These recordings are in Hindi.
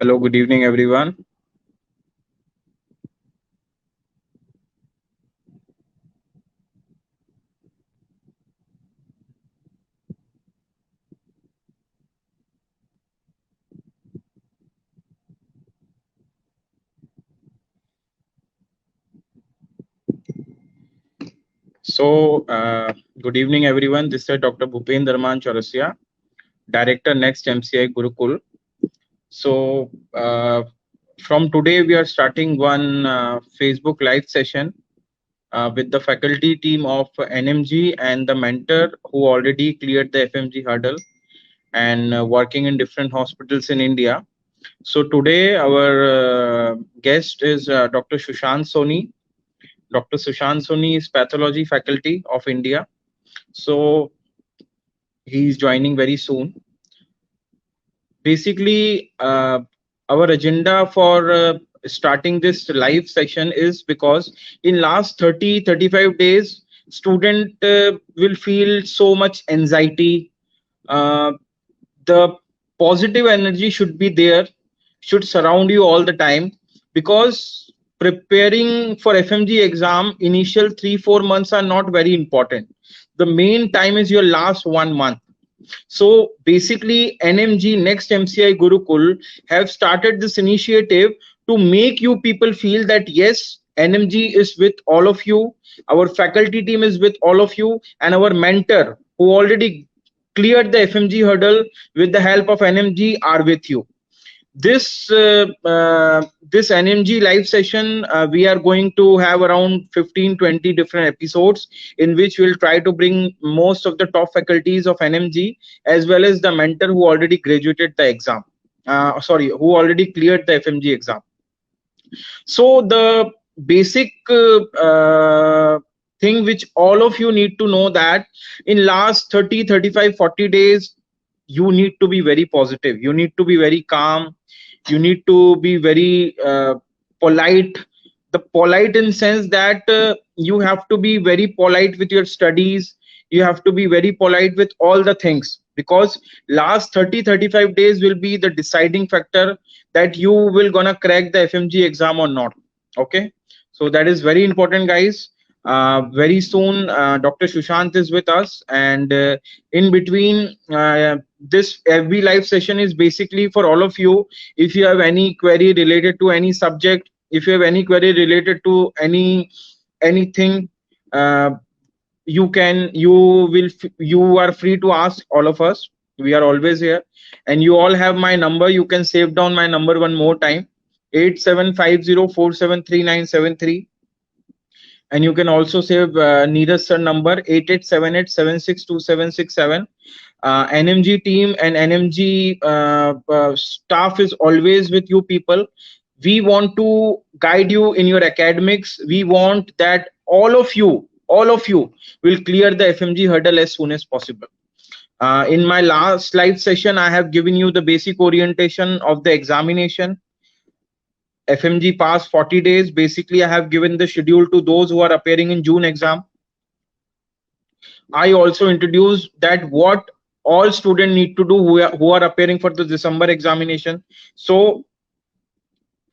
Hello, good evening, everyone. Good evening, everyone. This is Dr. Bhupendra Darman Chaurasia, Director Next MCI Gurukul. So, from today, we are starting one Facebook Live session with the faculty team of NMG and the mentor who already cleared the FMG hurdle and working in different hospitals in India. So, today, our guest is Dr. Sushant Soni. Dr. Sushant Soni is Pathology Faculty of India. So he's joining very soon. Basically, our agenda for starting this live session is because in last 35 days, student will feel so much anxiety. Uh, the positive energy should be there, should surround you all the time, because preparing for FMG exam, initial 3-4 months are not very important. The main time is your last 1 month. So basically, NMG Next MCI Gurukul have started this initiative to make you people feel that yes, NMG is with all of you, our faculty team is with all of you, and our mentor who already cleared the FMG hurdle with the help of NMG are with you. This NMG live session, we are going to have around 15-20 different episodes in which we'll try to bring most of the top faculties of NMG as well as the mentor who already graduated the exam. Who already cleared the FMG exam. So the basic thing which all of you need to know that in last 30, 35, 40 days, you need to be very positive. You need to be very calm. You need to be very polite. The polite in sense that you have to be very polite with your studies. You have to be very polite with all the things, because last 30, 35 days will be the deciding factor that you will gonna crack the FMG exam or not. Okay, so that is very important, guys. Very soon Dr. Sushant is with us, and in between this FB live session is basically for all of you. If you have any query related to any subject, if you have any query related to anything, uh, you are free to ask all of us. We are always here, and you all have my number. You can save down my number one more time: 8750473973. And you can also save Neeraj sir number 8878762767. NMG team and NMG staff is always with you people. We want to guide you in your academics. We want that all of you will clear the FMG hurdle as soon as possible. In my last live session, I have given you the basic orientation of the examination. FMG past 40 days. Basically, I have given the schedule to those who are appearing in June exam. I also introduced that what all students need to do who are appearing for the December examination. So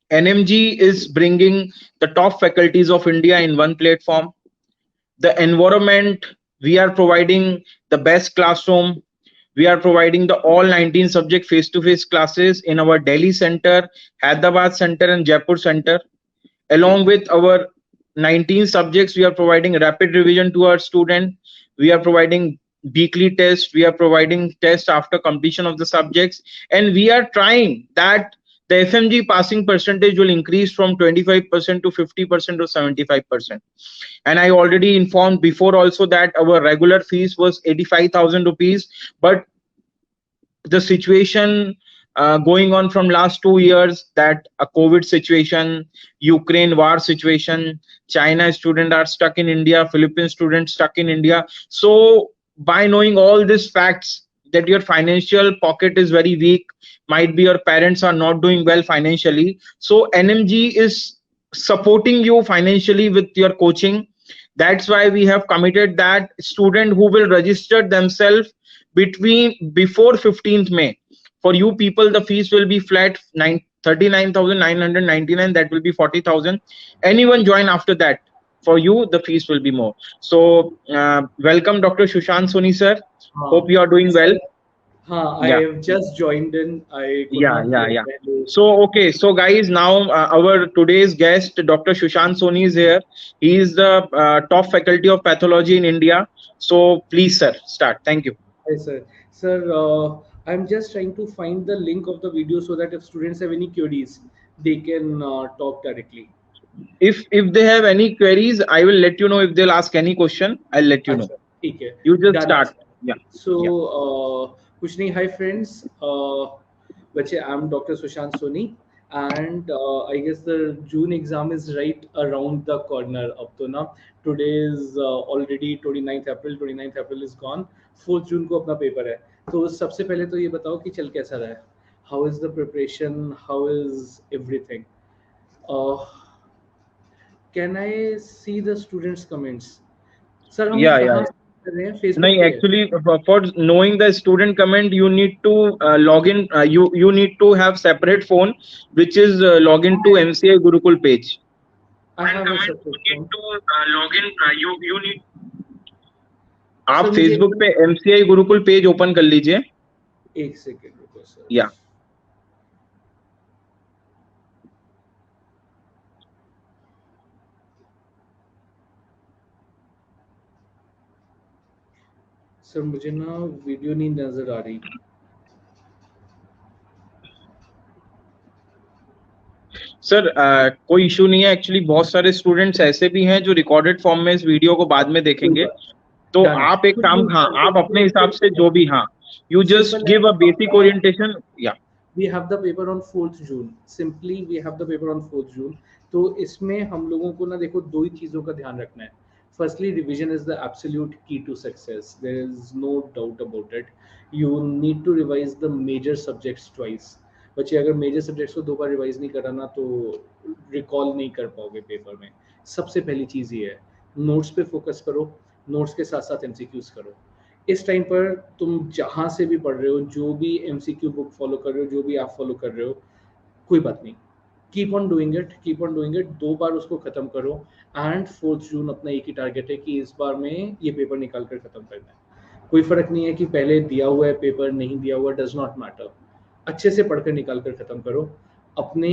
NMG is bringing the top faculties of India in one platform. The environment, we are providing the best classroom. We are providing the all 19 subject face-to-face classes in our Delhi center, Hyderabad center, and Jaipur center. Along with our 19 subjects, we are providing rapid revision to our student. We are providing weekly tests. We are providing tests after completion of the subjects. And we are trying that the FMG passing percentage will increase from 25% to 50% to 75%. And I already informed before also that our regular fees was 85,000 rupees, but the situation going on from last 2 years, that a COVID situation, Ukraine war situation, China students are stuck in India, Philippine students stuck in India. So by knowing all these facts, that your financial pocket is very weak, might be your parents are not doing well financially, so NMG is supporting you financially with your coaching. That's why we have committed that student who will register themselves before 15th May, for you people the fees will be flat 39,999, that will be 40,000. Anyone join after that, for you the fees will be more. So welcome Dr. Sushant Soni sir. Hope you are doing well. I Yeah. have just joined in. I could Yeah, not yeah, hear yeah. well. So, okay. So, guys, now our today's guest, Dr. Sushant Soni, is here. He is the top faculty of pathology in India. So, please, sir, start. Thank you. Hi, sir. Sir, I'm just trying to find the link of the video so that if students have any queries, they can talk directly. If they have any queries, I will let you know. If they'll ask any question, I'll let you know. अच्छा, ठीक है. You just Done है, start. sir. Yeah, So, yeah. कुछ नहीं. Hi, friends. बच्चे, I'm Dr. Sushant Soni, and I guess the June exam is right around the corner. अब तो ना, today is already 29th April. 29th April is gone. 4th June को अपना पेपर है. तो सबसे पहले तो ये बताओ कि चल कैसा रहा है. How is the preparation? How is everything? Uh, can I see the students' comments? Sir हम Yeah, yeah, कहाँ yeah. से कर रहे हैं? फेसबुक No, पे है. actually, for knowing the student comment, you need to log in. You need to have separate phone, which is login to MCI Gurukul page. I have a separate You phone. need to log in. You need. Sir आप मुझे फेसबुक पे MCI गुरुकुल पेज ओपन कर लीजिए. एक सेकेंड रुको सर. या सर मुझे ना वीडियो नहीं नजर आ रही. सर कोई इशू नहीं है. एक्चुअली बहुत सारे स्टूडेंट्स ऐसे भी हैं जो रिकॉर्डेड फॉर्म में इस वीडियो को बाद में कोई देखेंगे. बात. तो डन है. आप एक कुछ काम, नहीं हाँ, सर, आप अपने देखिए हिसाब से सिंपल जो है. भी, हाँ, यू जस्ट सिंपल है. Give a basic orientation. Yeah we have the paper on 4th June. Simply we have the paper on 4th June. तो इसमें हम लोगों को ना देखो दो ही चीज़ों का ध्यान रखना है. Firstly revision is the absolute key to success. There is no doubt about it. You need to revise the major subjects twice. बच्चे अगर मेजर सब्जेक्ट्स को दो बार रिवाइज नहीं करा ना तो रिकॉल नहीं कर पाओगे पेपर में. सबसे पहली चीज़ ये है, नोट्स पे फोकस करो. नोट्स के साथ साथ एमसीक्यूज करो. इस टाइम पर तुम जहाँ से भी पढ़ रहे हो, जो भी एमसीक्यू बुक फॉलो कर रहे हो, जो भी आप फॉलो कर रहे हो, कोई बात नहीं. Keep on doing it, keep on doing it. दो बार उसको खत्म करो. एंड 4th जून अपना एक ही टारगेट है कि इस बार में ये पेपर निकाल कर खत्म करना है. कोई फर्क नहीं है कि पहले दिया हुआ है पेपर, नहीं दिया हुआ, डज नॉट मैटर. अच्छे से पढ़कर निकाल कर खत्म करो. अपने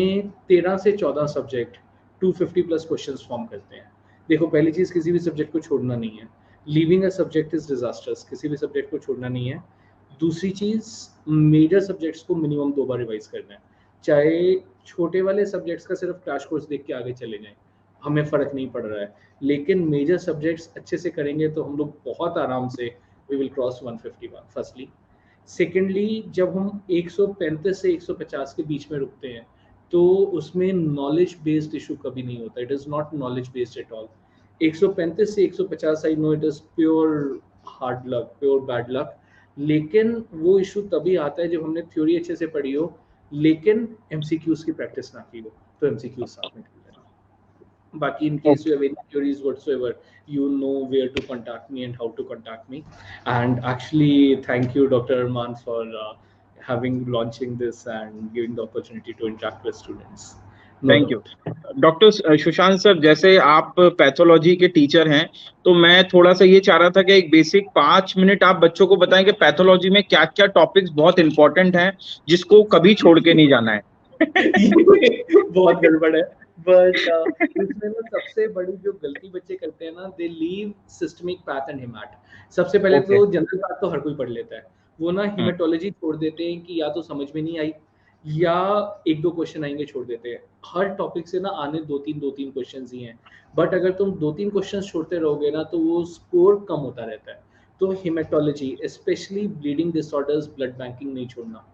13 से 14 सब्जेक्ट 250 प्लस क्वेश्चंस फॉर्म करते हैं. देखो पहली चीज़, किसी भी सब्जेक्ट को छोड़ना नहीं है. Leaving a subject is disasters. किसी भी सब्जेक्ट को छोड़ना नहीं है. दूसरी चीज़, मेजर सब्जेक्ट्स को मिनिमम दो बार रिवाइज करना है. चाहे छोटे वाले सब्जेक्ट्स का सिर्फ क्रैश कोर्स देख के आगे चले जाएं, हमें फ़र्क नहीं पड़ रहा है. लेकिन मेजर सब्जेक्ट्स अच्छे से करेंगे तो हम लोग बहुत आराम से we will cross 151 firstly. Secondly, जब हम 135 से 150 के बीच में रुकते हैं तो उसमें नॉलेज बेस्ड इशू कभी नहीं होता. It is not knowledge based at all. 135 से 150 I know it is pure hard luck, pure bad luck. लेकिन वो इशू तभी आता है जब हमने थ्योरी अच्छे से पढ़ी हो लेकिन एमसीक्यूज की प्रैक्टिस ना की हो. तो एमसीक्यूज साथ में कर लेना. बाकी in case you have any queries whatsoever, you know where to contact me and how to contact me. And actually thank you Dr. Arman for having launching this and giving the opportunity to interact with students. No thank you. doubt. Doctor Sushant sir, जैसे आप पैथोलॉजी के टीचर हैं, तो मैं थोड़ा सा ये चाह रहा था कि एक बेसिक 5 मिनट आप बच्चों को बताएं कि पैथोलॉजी में क्या क्या टॉपिक्स बहुत इंपॉर्टेंट हैं जिसको कभी छोड़ के नहीं जाना है. ये बहुत गड़बड़ है. बट इसमें ना सबसे बड़ी जो गलती बच्चे करते हैं ना, दे लीव सिस्टमिक पैथ एंड हिमैट. सबसे पहले ओके. तो जनरल पैथ तो हर कोई पढ़ लेता है. वो ना हिमेटोलॉजी छोड़ देते हैं कि या तो समझ में नहीं आई या एक दो क्वेश्चन आएंगे, छोड़ देते हैं. हर टॉपिक से ना आने दो तीन क्वेश्चन ही हैं. बट अगर तुम 2-3 क्वेश्चन छोड़ते रहोगे ना तो वो स्कोर कम होता रहता है. तो haematology, specially bleeding disorders, blood banking नहीं छोड़ना.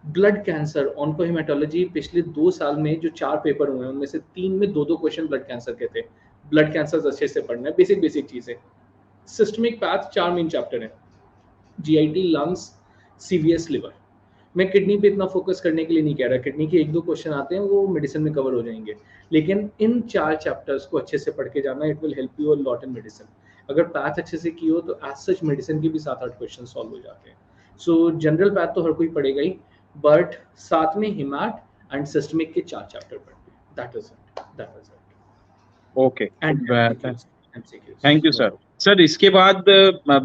ब्लड कैंसर, ऑन्कोहेमेटोलॉजी, पिछले 2 साल में जो 4 पेपर हुए हैं उनमें से 3 में 2-2 क्वेश्चन ब्लड कैंसर के थे. ब्लड कैंसर अच्छे से पढ़ना है. बेसिक चीज़ है. सिस्टमिक पैथ 4 मेन चैप्टर है, जीआईटी, लंग्स, सीवीएस, लिवर. मैं किडनी पे इतना फोकस करने के लिए नहीं कह रहा. किडनी के 1-2 क्वेश्चन आते हैं, वो मेडिसिन में कवर हो जाएंगे. लेकिन इन 4 चैप्टर्स को अच्छे से पढ़ के जाना. It will help you a lot in medicine. अगर पैथ अच्छे से की हो तो एज सच मेडिसिन के भी 7-8 क्वेश्चन सॉल्व हो जाते हैं. सो जनरल पैथ तो हर कोई पढ़ेगा ही, बट साथ में हिमैट एंड सिस्टमिक के 4 चैप्टर पढ़ने, that is it. Okay, and thank you sir. Sir इसके बाद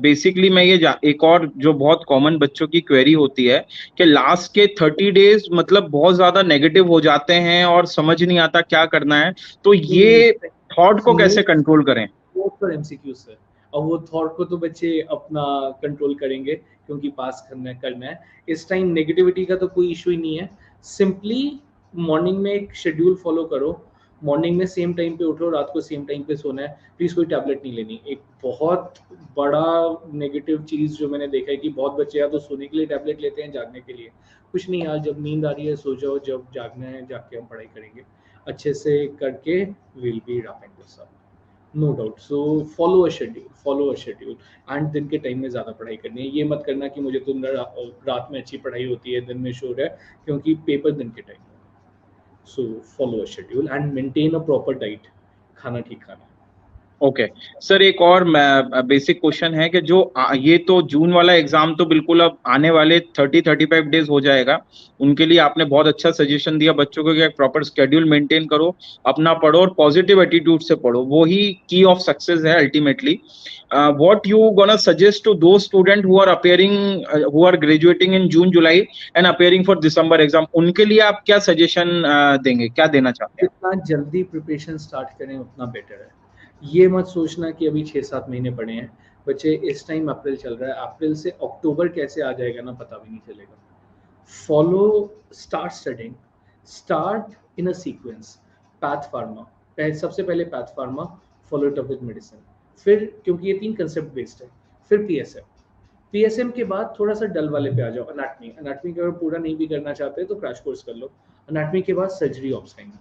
बेसिकली मैं ये एक और जो बहुत कॉमन बच्चों की क्वेरी होती है कि लास्ट के 30 डेज मतलब बहुत ज्यादा नेगेटिव हो जाते हैं और समझ नहीं आता क्या करना है, तो ये थॉट को कैसे कंट्रोल करें? वो तो एमसीक्यू सर, और वो थॉट को तो बच्चे अपना कंट्रोल करेंगे क्योंकि पास करना है। इस टाइम नेगेटिविटी का तो कोई इशू ही नहीं है। सिंपली मॉर्निंग में एक शेड्यूल फॉलो करो, मॉर्निंग में सेम टाइम पे उठो, रात को सेम टाइम पे सोना है। प्लीज कोई टैबलेट नहीं लेनी। एक बहुत बड़ा नेगेटिव चीज जो मैंने देखा है कि बहुत बच्चे या तो सोने के लिए टैबलेट लेते हैं, जागने के लिए। कुछ नहीं यार, जब नींद आ रही है सो जाओ, जब जागना है जाग के हम पढ़ाई करेंगे अच्छे से करके। Will be wrapping this up, no doubt. So follow a schedule and दिन के टाइम में ज़्यादा पढ़ाई करनी है। ये मत करना कि मुझे तो रात में अच्छी पढ़ाई होती है, दिन में शोर है, क्योंकि पेपर दिन के टाइम में। सो follow a schedule and maintain a proper diet, खाना ठीक खाना। ओके सर, एक और बेसिक क्वेश्चन है कि जो ये तो जून वाला एग्जाम तो बिल्कुल अब आने वाले 30-35 डेज हो जाएगा, उनके लिए आपने बहुत अच्छा सजेशन दिया बच्चों को कि एक प्रॉपर स्केड्यूल मेंटेन करो, अपना पढ़ो और पॉजिटिव एटीट्यूड से पढ़ो, वो ही की ऑफ सक्सेस है ultimately. What you gonna suggest to those student who are appearing, who are graduating in June July and appearing for December exam, उनके लिए आप क्या सजेशन देंगे, क्या देना चाहते हैं? जितना जल्दी प्रिपरेशन स्टार्ट करें उतना बेटर है। ये मत सोचना कि अभी 6-7 महीने पड़े हैं। बच्चे इस टाइम अप्रैल चल रहा है, अप्रैल से अक्टूबर कैसे आ जाएगा ना पता भी नहीं चलेगा। Follow, start studying, start in a sequence. Path pharma, सबसे पहले path pharma, follow it up with medicine. फिर क्योंकि ये 3 कंसेप्ट बेस्ड है, फिर पीएसएम। पीएसएम के बाद थोड़ा सा डल वाले पे आ जाओ, अनाटमी। अनाटमी का अगर पूरा नहीं भी करना चाहते तो क्रैश कोर्स कर लो। अनाटमी के बाद सर्जरी ऑप्शन,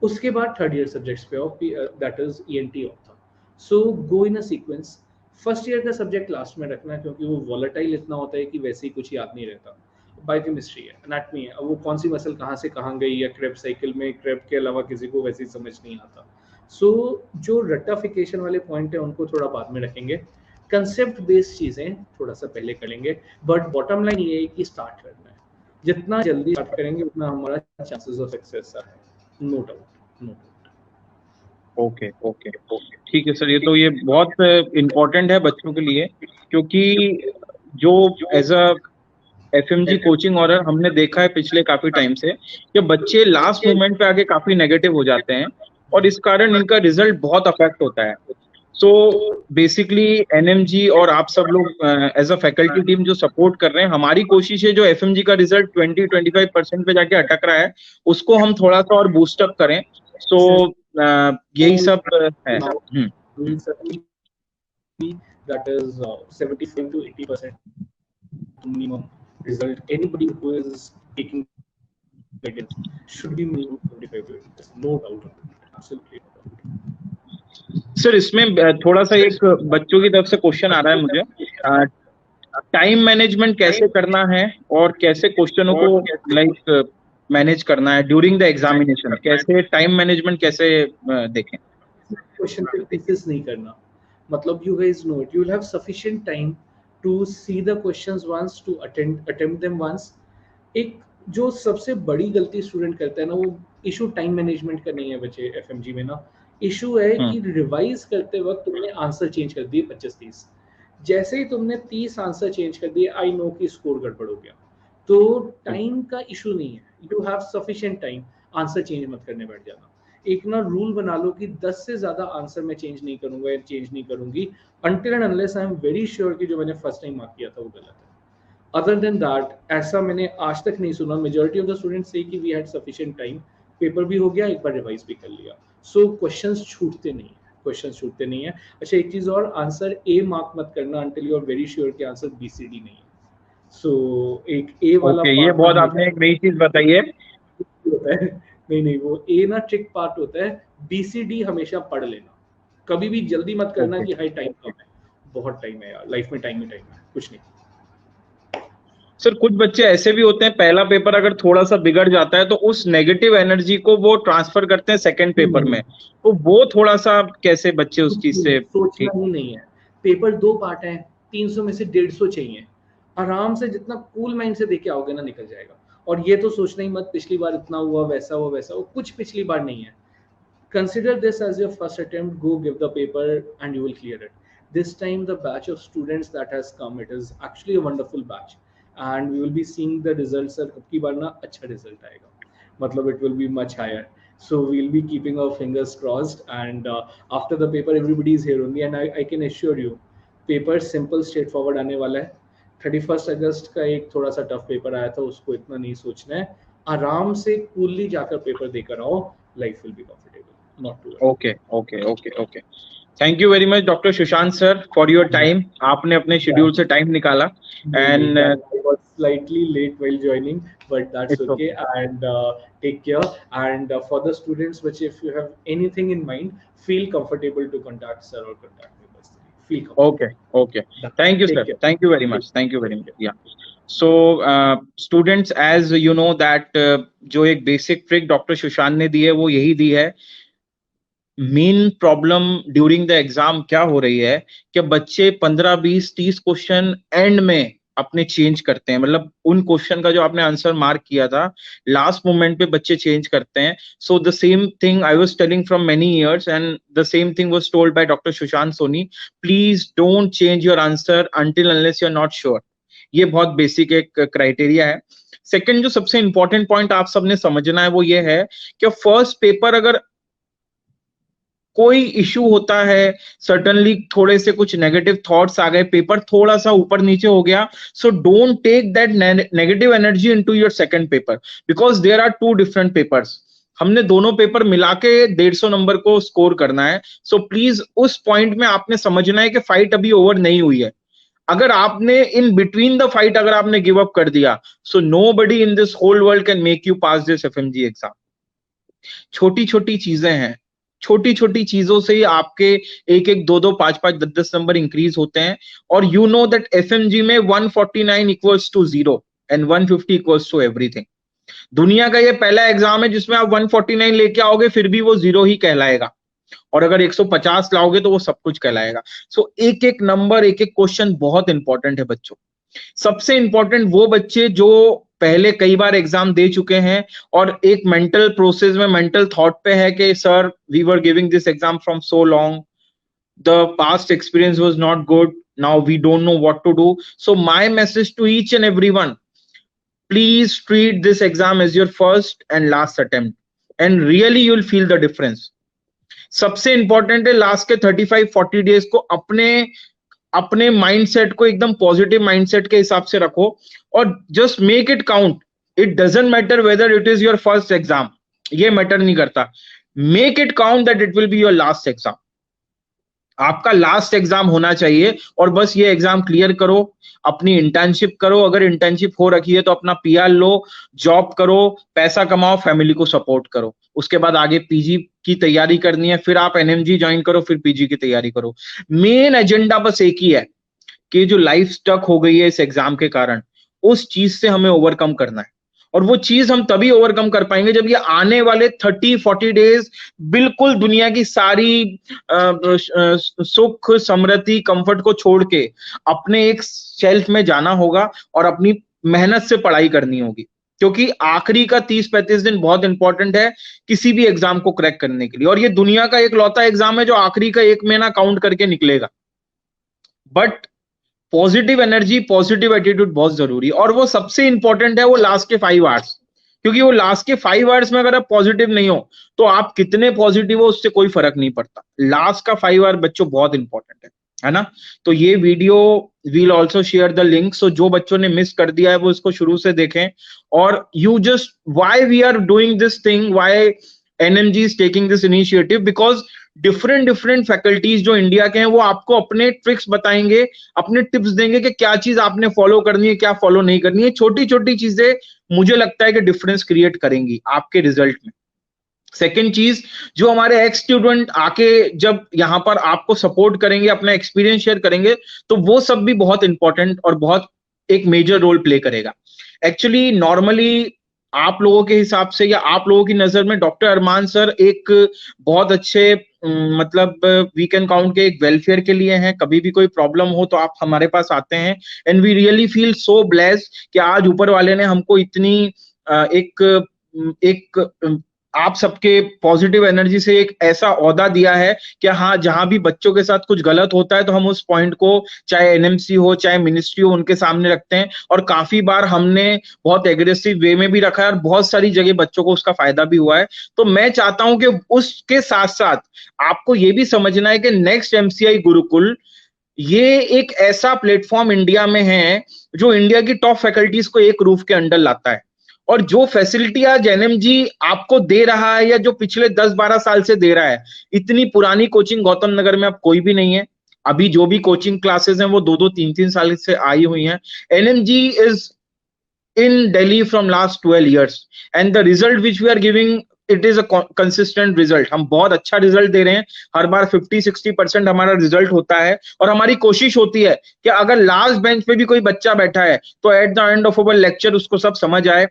उसके बाद 3rd ईयर सब्जेक्ट्स पे आओ, that is ENT ophtha. So go in a sequence. First year का सब्जेक्ट लास्ट में रखना क्योंकि वो वॉलेटाइल इतना होता है कि वैसे ही कुछ याद नहीं रहता। बायोकेमिस्ट्री है, एनाटमी है, अब वो कौन सी मसल कहाँ से कहाँ गई, या क्रेब साइकिल में क्रेब के अलावा किसी को वैसे ही समझ नहीं आता। सो जो रट्टाफिकेशन वाले पॉइंट है उनको थोड़ा बाद में रखेंगे, कंसेप्ट बेस्ड चीजें थोड़ा सा पहले करेंगे। बट बॉटम लाइन ये है कि स्टार्ट करना है, जितना जल्दी स्टार्ट करेंगे उतना हमारा चांसेस ऑफ सक्सेस है, no doubt, no doubt. Okay okay, ठीक है सर, ये बहुत इम्पोर्टेंट है बच्चों के लिए, क्योंकि जो as a FMG coaching order हमने देखा है पिछले काफी टाइम से कि बच्चे लास्ट मोमेंट पे आके काफी नेगेटिव हो जाते हैं और इस कारण इनका रिजल्ट बहुत अफेक्ट होता है। सो बेसिकली एनएमजी और आप सब लोग एज अ फैकल्टी टीम जो सपोर्ट कर रहे हैं, हमारी कोशिश है जो एफएमजी का रिजल्ट 20-25% पे जाके अटक रहा है उसको हम थोड़ा सा और बूस्टअप करें। सो यही सब है। That is 75 to 80% minimum result. Anybody who is taking guidance should be minimum 75 to 80%. No doubt on that. Absolutely no doubt. Sir इसमें थोड़ा सा एक बच्चों की तरफ से क्वेश्चन आ रहा है मुझे, टाइम मैनेजमेंट कैसे करना है और कैसे क्वेश्चनों को लाइक मैनेज करना है ड्यूरिंग द एग्जामिनेशन, कैसे टाइम मैनेजमेंट कैसे देखें? क्वेश्चन पे thesis नहीं करना, मतलब you guys know it, you will have sufficient time to see the questions once, to attempt them once. एक जो सबसे बड़ी गलती स्टूडेंट करता है ना, वो इशू टाइम मैनेजमेंट का नहीं है बच्चे एफएमजी में ना, इशू है कि रिवाइज करते वक्त तुमने आंसर चेंज कर दिए 25-30। जैसे ही तुमने 30 आंसर चेंज कर दिए, आई नो कि स्कोर गड़बड़ हो गया। तो टाइम का इशू नहीं है, you have sufficient time, answer change मत करने बैठ जाना। एक ना रूल बना लो कि 10 से ज्यादा आंसर मैं चेंज नहीं करूंगा या चेंज नहीं करूंगी until and unless I am very sure कि जो मैंने फर्स्ट टाइम मार्क किया था वो गलत है। अदर देन दैट ऐसा मैंने आज तक नहीं सुना। मेजॉरिटी ऑफ द स्टूडेंट्स से कि we had sufficient time, paper भी हो गया, एक बार रिवाइज भी कर लिया। सो क्वेश्चंस छूटते नहीं है, अच्छा एक चीज और, आंसर ए मार्क मत करना until you are very sure कि आंसर बीसीडी नहीं है। सो एक ए वाला ये बहुत आपने एक नई चीज बताई है। होता है, नहीं वो ए ना ट्रिक पार्ट होता है। बीसीडी हमेशा पढ़ लेना, कभी भी जल्दी मत करना कि हाई टाइम कम है। बहुत टाइम है यार, लाइफ में टाइम ही टाइम है, कुछ नहीं। सर कुछ बच्चे ऐसे भी होते हैं पहला पेपर अगर थोड़ा सा बिगड़ जाता है तो उस नेगेटिव एनर्जी को वो ट्रांसफर करते हैं सेकंड पेपर में, तो वो थोड़ा सा कैसे बच्चे उस चीज से सोचना ही नहीं है। पेपर 2 पार्ट है, 300 में से 150 चाहिए। आराम से जितना कूल माइंड से देके आओगे ना निकल जाएगा। और ये तो सोचना ही मत पिछली बार इतना हुआ, वैसा हुआ, वैसा हुआ, कुछ पिछली बार नहीं है. Consider this as your first attempt. Go give the paper and you will clear it. This time the batch of students that has come, it is actually a wonderful batch, and we will be seeing the results. Sir, अब की बार ना अच्छा result आएगा, मतलब it will be much higher. So we'll be keeping our fingers crossed, and after the paper everybody is here only, and I can assure you paper simple straight forward आने वाला है. 31 अगस्त का एक थोड़ा सा टफ पेपर आया था, उसको इतना नहीं सोचना है, आराम से कूलली जाकर पेपर देकर आओ, life will be comfortable. Not too okay. Thank you very much, Dr. Sushant sir, for your time. आपने अपने शेड्यूल से टाइम निकाला. And I was slightly late while joining, but that's okay. And take care. And for the students, which if you have anything in mind, feel comfortable to contact sir or contact me personally. Feel comfortable. Okay. Thank you, sir. Thank you very much. Yeah. So students, as you know that जो एक बेसिक ट्रिक डॉक्टर सुशांत ने दी है वो यही दी है. Main problem during the exam क्या हो रही है कि बच्चे 15, 20, 30 क्वेश्चन एंड में अपने चेंज करते हैं. मतलब उन क्वेश्चन का जो आपने आंसर मार्क किया था लास्ट मोमेंट पे बच्चे चेंज करते हैं. So the same thing I was telling from many years and the same thing was told by doctor Sushant Soni. Please don't change your answer until unless you are not sure. ये बहुत बेसिक एक क्राइटेरिया है. सेकंड जो सबसे इंपॉर्टेंट पॉइंट आप सबने समझना है वो ये है कि फर्स्ट पेपर अगर कोई इश्यू होता है, सर्टनली थोड़े से कुछ नेगेटिव थॉट्स आ गए, पेपर थोड़ा सा ऊपर नीचे हो गया, so don't take that negative energy into your second paper because there are 2 different papers. हमने दोनों पेपर मिला के 150 नंबर को स्कोर करना है. सो प्लीज उस पॉइंट में आपने समझना है कि फाइट अभी ओवर नहीं हुई है. अगर आपने इन बिटवीन द फाइट अगर आपने गिव अप कर दिया, so nobody in this whole world can make you pass this FMG exam. छोटी छोटी चीजें हैं, छोटी छोटी चीजों से ही आपके 1-1, 2-2, 5-5, 10-10 नंबर इंक्रीज होते हैं. और यू नो दैट एफएमजी में 149 equals to 0 and 150 equals to everything. दुनिया का ये पहला एग्जाम है जिसमें आप 149 लेके आओगे फिर भी वो 0 ही कहलाएगा, और अगर 150 लाओगे तो वो सब कुछ कहलाएगा. सो एक एक नंबर, एक एक क्वेश्चन बहुत इंपॉर्टेंट है बच्चों. सबसे इंपॉर्टेंट वो बच्चे जो पहले कई बार एग्जाम दे चुके हैं और एक मेंटल प्रोसेस में, मेंटल थॉट पे है कि sir we were giving this exam from so long, the past experience was not good, now we don't know what to do. So my message to each and everyone, please treat this exam as your first and last attempt and really you will feel the difference. सबसे इंपॉर्टेंट है लास्ट के 35-40 डेज को अपने माइंडसेट को एकदम पॉजिटिव माइंडसेट के हिसाब से रखो और just make it count. It doesn't matter whether it is your first exam, ये मैटर नहीं करता. Make it count that it will be your last exam. आपका लास्ट एग्जाम होना चाहिए और बस ये एग्जाम क्लियर करो. अपनी इंटर्नशिप करो, अगर इंटर्नशिप हो रखी है तो अपना पीआर लो, जॉब करो, पैसा कमाओ, फैमिली को सपोर्ट करो. उसके बाद आगे पीजी की तैयारी करनी है, फिर आप एनएमजी ज्वाइन करो, फिर पीजी की तैयारी करो. मेन एजेंडा बस एक ही है कि जो लाइफ स्टक हो गई है इस एग्जाम के कारण, उस चीज से हमें ओवरकम करना है. और वो चीज हम तभी ओवरकम कर पाएंगे जब ये आने वाले 30-40 डेज बिल्कुल दुनिया की सारी सुख, समृद्धि, कंफर्ट को छोड़ के अपने एक शेल्फ में जाना होगा और अपनी मेहनत से पढ़ाई करनी होगी. क्योंकि आखिरी का 30-35 दिन बहुत इंपॉर्टेंट है किसी भी एग्जाम को क्रैक करने के लिए. और ये दुनिया का एक लौता एग्जाम है जो आखिरी का 1 महीना काउंट करके निकलेगा. But positive energy, positive attitude बहुत जरूरी है. और वो सबसे इंपॉर्टेंट है वो लास्ट के 5 आवर्स. क्योंकि वो लास्ट के 5 आवर्स में अगर आप पॉजिटिव नहीं हो तो आप कितने पॉजिटिव हो उससे कोई फर्क नहीं पड़ता. लास्ट का 5 आवर बच्चों बहुत इंपॉर्टेंट है ना. तो ये video will also share the link. So जो बच्चों ने मिस कर दिया है वो इसको शुरू से देखें. और you just why we are doing this thing, why NMG is taking this initiative, because different faculties जो इंडिया के हैं वो आपको अपने ट्रिक्स बताएंगे, अपने टिप्स देंगे कि क्या चीज आपने फॉलो करनी है, क्या फॉलो नहीं करनी है. छोटी छोटी चीजें मुझे लगता है कि डिफरेंस क्रिएट करेंगी आपके रिजल्ट में. सेकेंड चीज, जो हमारे एक्स स्टूडेंट आके जब यहाँ पर आपको सपोर्ट करेंगे, अपना एक्सपीरियंस शेयर करेंगे, तो वो सब भी बहुत इंपॉर्टेंट और बहुत एक मेजर रोल प्ले करेगा. एक्चुअली नॉर्मली आप लोगों के हिसाब से या आप लोगों की नजर में डॉक्टर अरमान सर एक बहुत अच्छे मतलब वी कैन काउंट के एक वेलफेयर के लिए हैं. कभी भी कोई प्रॉब्लम हो तो आप हमारे पास आते हैं and we really feel so blessed कि आज ऊपर वाले ने हमको इतनी एक आप सबके पॉजिटिव एनर्जी से एक ऐसा ओहदा दिया है कि हाँ, जहां भी बच्चों के साथ कुछ गलत होता है तो हम उस पॉइंट को, चाहे एनएमसी हो चाहे मिनिस्ट्री हो, उनके सामने रखते हैं। और काफी बार हमने बहुत एग्रेसिव वे में भी रखा है और बहुत सारी जगह बच्चों को उसका फायदा भी हुआ है। तो मैं चाहता हूं कि उसके साथ साथ आपको ये भी समझना है कि नेक्स्ट एमसीआई गुरुकुल ये एक ऐसा प्लेटफॉर्म इंडिया में है जो इंडिया की टॉप फैकल्टीज को एक रूफ के अंडर लाता है। और जो फैसिलिटी आज एनएमजी आपको दे रहा है या जो पिछले 10-12 साल से दे रहा है, इतनी पुरानी कोचिंग गौतम नगर में अब कोई भी नहीं है। अभी जो भी कोचिंग क्लासेस हैं वो 2-2, 3-3 साल से आई हुई हैं। NMG is in Delhi from last 12 years and the result which we are giving, it is a consistent result. हम बहुत अच्छा रिजल्ट दे रहे हैं, हर बार 50-60% हमारा रिजल्ट होता है। और हमारी कोशिश होती है कि अगर लास्ट बेंच पे भी कोई बच्चा बैठा है तो at the end of our lecture उसको सब समझ आए।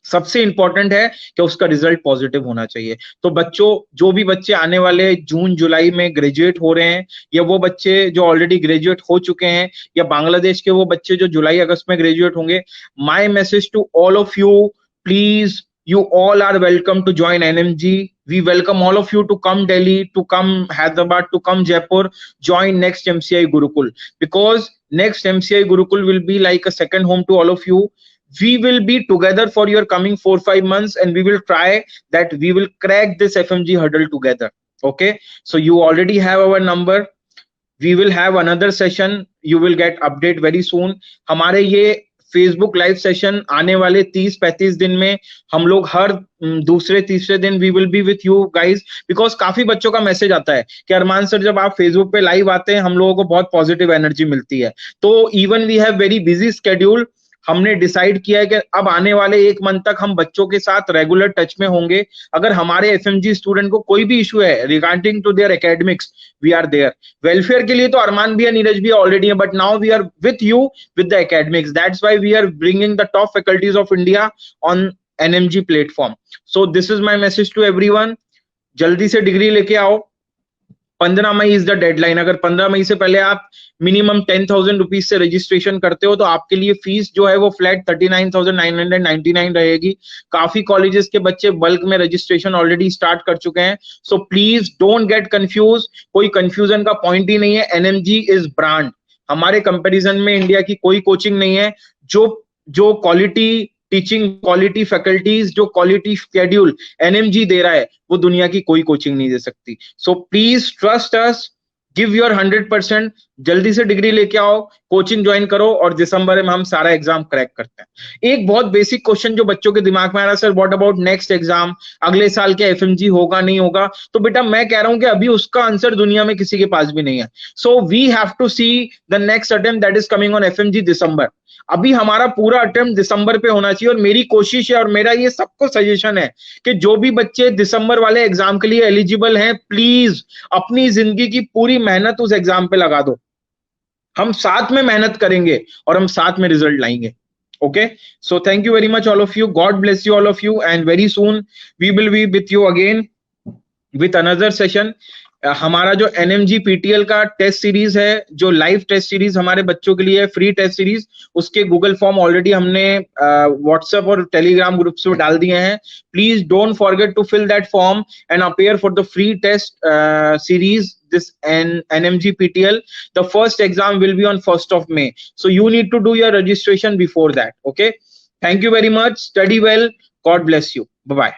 सबसे इंपॉर्टेंट है कि उसका रिजल्ट पॉजिटिव होना चाहिए। तो बच्चों, जो भी बच्चे आने वाले जून जुलाई में ग्रेजुएट हो रहे हैं, या वो बच्चे जो ऑलरेडी ग्रेजुएट हो चुके हैं, या बांग्लादेश के वो बच्चे जो जुलाई अगस्त में ग्रेजुएट होंगे, my message to all of you, please, you all are welcome to join NMG. We welcome all of you to come Delhi, to come Hyderabad, to come Jaipur, join next MCI Gurukul, because next MCI Gurukul will be like a second home to all of you. We will be together for your coming 4-5 months and we will try that we will crack this FMG hurdle together. Okay, so you already have our number. We will have another session. You will get update very soon. हमारे ये फेसबुक लाइव सेशन आने वाले 30-35 दिन में हम लोग हर दूसरे तीसरे दिन we will be with you guys, because काफी बच्चों का मैसेज आता है कि अरमान सर जब आप फेसबुक पे लाइव आते हैं हम लोगों को बहुत पॉजिटिव एनर्जी मिलती है। तो even we have very busy schedule, हमने डिसाइड किया है कि अब आने वाले 1 मंथ तक हम बच्चों के साथ रेगुलर टच में होंगे। अगर हमारे एफएमजी स्टूडेंट को कोई भी इशू है regarding to their academics, we are there. Welfare के लिए तो अरमान भी है, नीरज भी ऑलरेडी है, but now we are with you with the academics. That's why we are bringing the top faculties of India on NMG platform. So this is my message to everyone, जल्दी से डिग्री लेके आओ। 15 मई इज द डेडलाइन। अगर 15 मई से पहले आप मिनिमम 10,000 रुपीज से रजिस्ट्रेशन करते हो तो आपके लिए फीस जो है वो फ्लैट 39,999 रहेगी। काफी कॉलेजेस के बच्चे बल्क में रजिस्ट्रेशन ऑलरेडी स्टार्ट कर चुके हैं। So please don't get confuse, कोई कंफ्यूजन का पॉइंट ही नहीं है। एनएमजी इज ब्रांड, हमारे कंपैरिजन में इंडिया की कोई कोचिंग नहीं है जो क्वालिटी टीचिंग, क्वालिटी फैकल्टीज, जो क्वालिटी शेड्यूल एनएमजी दे रहा है वो दुनिया की कोई कोचिंग नहीं दे सकती। So please trust us, give your 100%, जल्दी से डिग्री लेके आओ, कोचिंग ज्वाइन करो और दिसंबर में हम सारा एग्जाम क्रैक करते हैं। एक बहुत बेसिक क्वेश्चन जो बच्चों के दिमाग में आ रहा है, sir what about next exam, अगले साल के एफएमजी होगा नहीं होगा? तो बेटा मैं कह रहा हूं कि अभी उसका आंसर दुनिया में किसी के पास भी नहीं है। So we have to see the next attempt that is coming on FMG December. अभी हमारा पूरा अटेम्प्ट दिसंबर पे होना चाहिए और मेरी कोशिश है और मेरा ये सबको सजेशन है कि जो भी बच्चे दिसंबर वाले एग्जाम के लिए एलिजिबल हैं, प्लीज अपनी जिंदगी की पूरी मेहनत उस एग्जाम पे लगा दो। हम साथ में मेहनत करेंगे और हम साथ में रिजल्ट लाएंगे। Okay, so thank you very much all of you, God bless you all of you, and very soon we will be with you again with another session. हमारा जो एनएमजी पीटीएल का टेस्ट सीरीज है, जो लाइव टेस्ट सीरीज हमारे बच्चों के लिए फ्री टेस्ट सीरीज, उसके गूगल फॉर्म ऑलरेडी हमने व्हाट्सएप और टेलीग्राम ग्रुप्स में डाल दिए हैं। Please don't forget to fill that form and appear for the free test series this NMG PTL. The first exam will be on 1st of May, so you need to do your registration before that. Okay, thank you very much, study well, God bless you, bye bye.